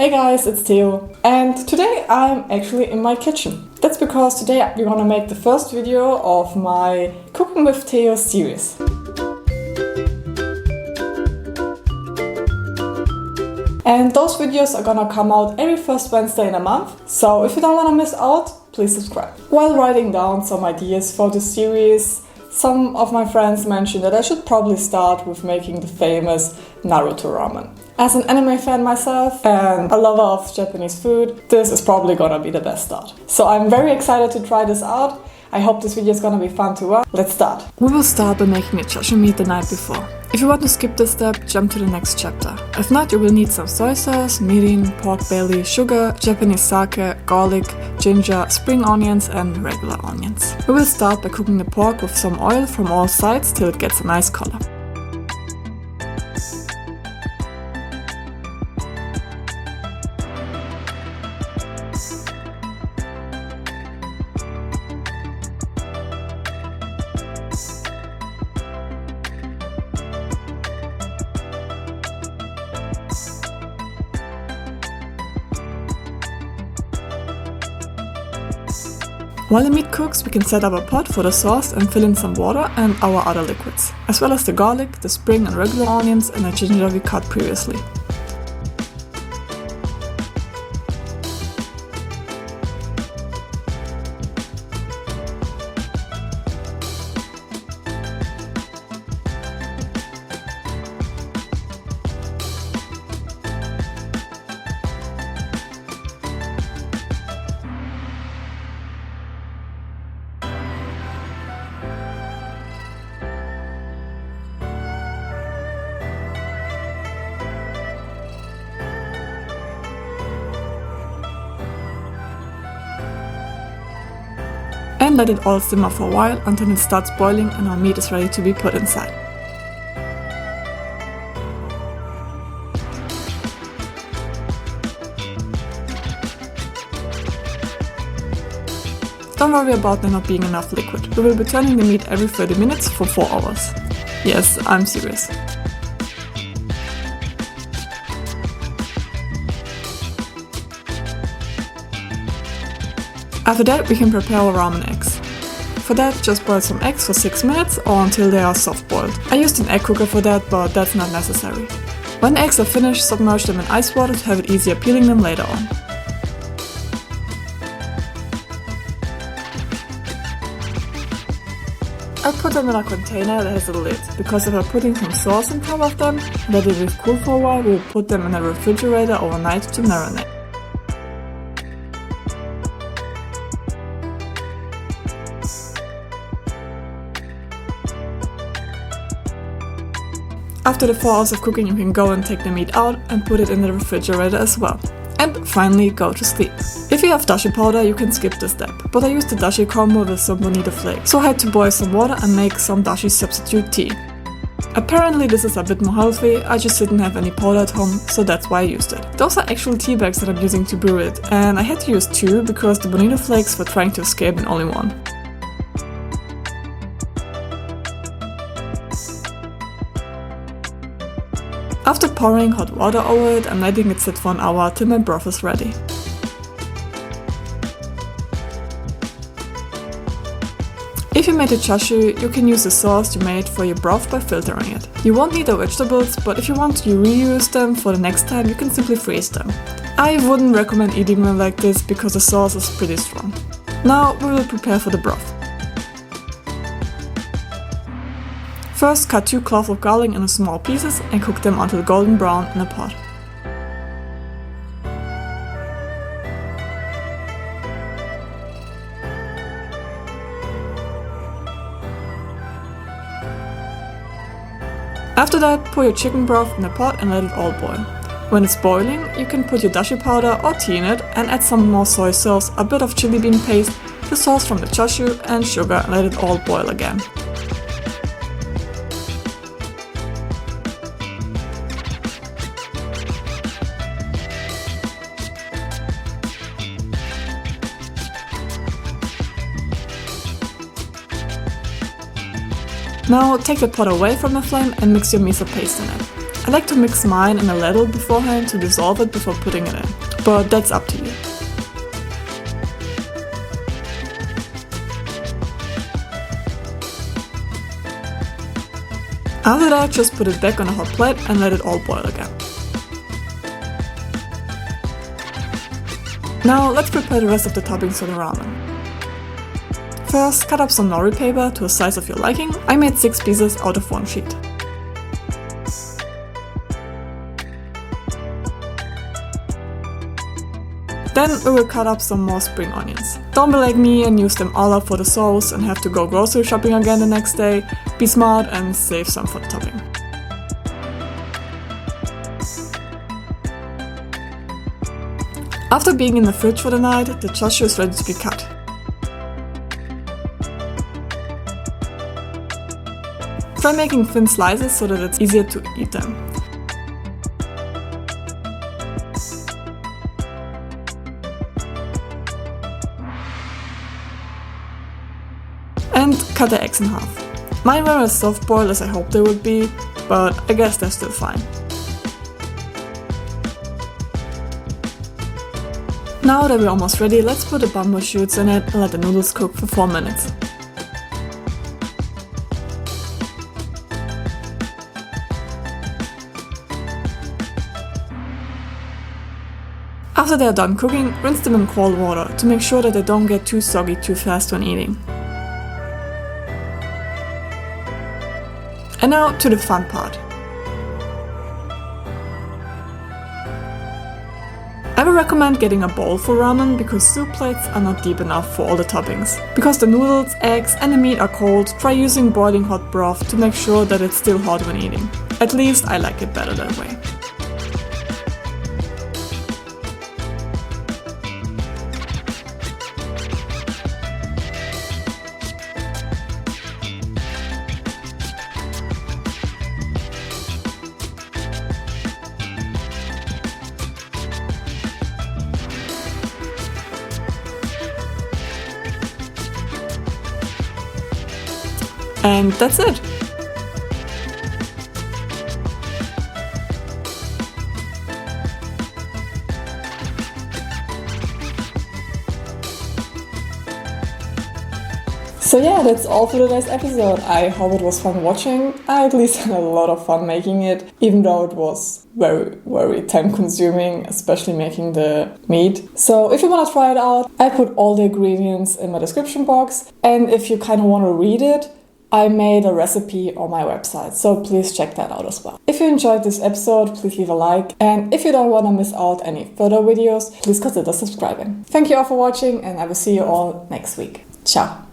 Hey guys, it's Theo, and today I'm actually in my kitchen. That's because today we're gonna make the first video of my Cooking with Theo series. And those videos are gonna come out every first Wednesday in a month, so if you don't wanna miss out, please subscribe. While writing down some ideas for the series, some of my friends mentioned that I should probably start with making the famous Naruto Ramen. As an anime fan myself and a lover of Japanese food, this is probably gonna be the best start. So I'm very excited to try this out. I hope this video is gonna be fun to watch. Let's start. We will start by making a chashu meat the night before. If you want to skip this step, jump to the next chapter. If not, you will need some soy sauce, mirin, pork belly, sugar, Japanese sake, garlic, ginger, spring onions and regular onions. We will start by cooking the pork with some oil from all sides till it gets a nice color. While the meat cooks, we can set up a pot for the sauce and fill in some water and our other liquids, as well as the garlic, the spring and regular onions and the ginger we cut previously. And let it all simmer for a while until it starts boiling and our meat is ready to be put inside. Don't worry about there not being enough liquid. We will be turning the meat every 30 minutes for 4 hours. Yes, I'm serious. After that, we can prepare our ramen eggs. For that, just boil some eggs for 6 minutes or until they are soft boiled. I used an egg cooker for that, but that's not necessary. When eggs are finished, submerge them in ice water to have it easier peeling them later on. I'll put them in a container that has a lid, because if I'm putting some sauce on top of them, let it will cool for a while, we will put them in a refrigerator overnight to marinate. After the 4 hours of cooking, you can go and take the meat out and put it in the refrigerator as well. And finally, go to sleep. If you have dashi powder, you can skip this step, but I used the Dashi Kombi with some Bonito flakes, so I had to boil some water and make some dashi substitute tea. Apparently this is a bit more healthy, I just didn't have any powder at home, so that's why I used it. Those are actual tea bags that I'm using to brew it, and I had to use 2 because the Bonito flakes were trying to escape in only one. After pouring hot water over it, I'm letting it sit for an hour till my broth is ready. If you made a chashu, you can use the sauce you made for your broth by filtering it. You won't need the vegetables, but if you want to reuse them for the next time, you can simply freeze them. I wouldn't recommend eating them like this because the sauce is pretty strong. Now we will prepare for the broth. First, cut 2 cloves of garlic into small pieces and cook them until golden brown in a pot. After that, pour your chicken broth in the pot and let it all boil. When it's boiling, you can put your dashi powder or tea in it and add some more soy sauce, a bit of chili bean paste, the sauce from the chashu and sugar and let it all boil again. Now take the pot away from the flame and mix your miso paste in it. I like to mix mine in a ladle beforehand to dissolve it before putting it in, but that's up to you. After that, just put it back on a hot plate and let it all boil again. Now let's prepare the rest of the toppings for the ramen. First, cut up some nori paper to a size of your liking. I made 6 pieces out of 1 sheet. Then we will cut up some more spring onions. Don't be like me and use them all up for the sauce and have to go grocery shopping again the next day. Be smart and save some for the topping. After being in the fridge for the night, the chashu is ready to be cut. Try making thin slices so that it's easier to eat them. And cut the eggs in half. Mine were as soft boiled as I hoped they would be, but I guess they're still fine. Now that we're almost ready, let's put the bamboo shoots in it and let the noodles cook for 4 minutes. After they're done cooking, rinse them in cold water to make sure that they don't get too soggy too fast when eating. And now to the fun part. I would recommend getting a bowl for ramen because soup plates are not deep enough for all the toppings. Because the noodles, eggs and the meat are cold, try using boiling hot broth to make sure that it's still hot when eating. At least I like it better that way. And that's it! So yeah, that's all for today's episode. I hope it was fun watching. I at least had a lot of fun making it, even though it was very time consuming, especially making the meat. So if you want to try it out, I put all the ingredients in my description box. And if you kind of want to read it, I made a recipe on my website, so please check that out as well. If you enjoyed this episode, please leave a like. And if you don't want to miss out any further videos, please consider subscribing. Thank you all for watching and I will see you all next week. Ciao!